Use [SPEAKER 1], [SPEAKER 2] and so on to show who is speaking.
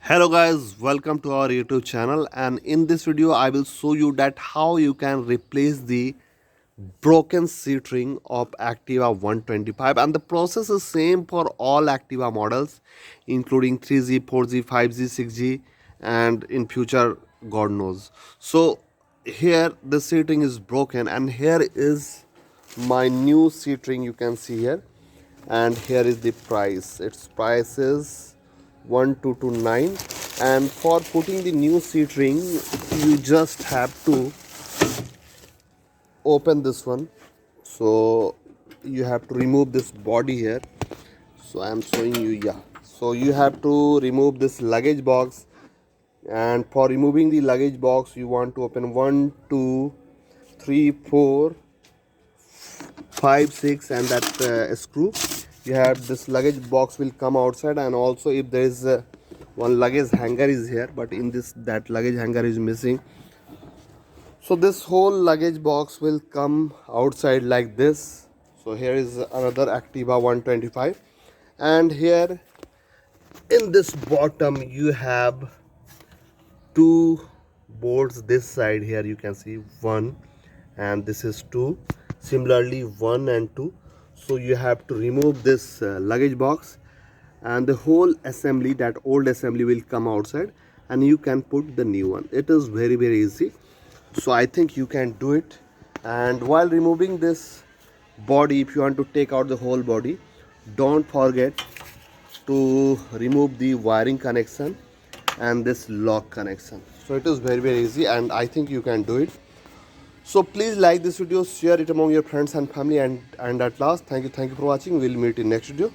[SPEAKER 1] Hello guys, welcome to our YouTube channel, and in this video I will show you that how you can replace the broken seat ring of Activa 125, and the process is same for all Activa models including 3G, 4G, 5G, 6G, and in future God knows. So here the seat ring is broken, and here is my new seat ring, you can see here, and here is the price. Its price is 1229, and for putting the new seat ring you just have to open this one. So you have to remove this body here. So I am showing you. Yeah, so you have to remove this luggage box, and for removing the luggage box you want to open 1 2 3 4 5 6 and that screw. You have this luggage box will come outside, and also if there is one luggage hanger is here, but in this that luggage hanger is missing. So this whole luggage box will come outside like this. So here is another Activa 125, and here in this bottom you have two boards. This side here you can see one, and this is two, similarly 1 and 2. So you have to remove this luggage box, and the whole assembly, that old assembly, will come outside, and you can put the new one. It is very easy, so I think you can do it. And while removing this body, if you want to take out the whole body, don't forget to remove the wiring connection and this lock connection. So it is very easy, and I think you can do it. So please like this video, share it among your friends and family, and at last, thank you for watching. We'll meet in next video.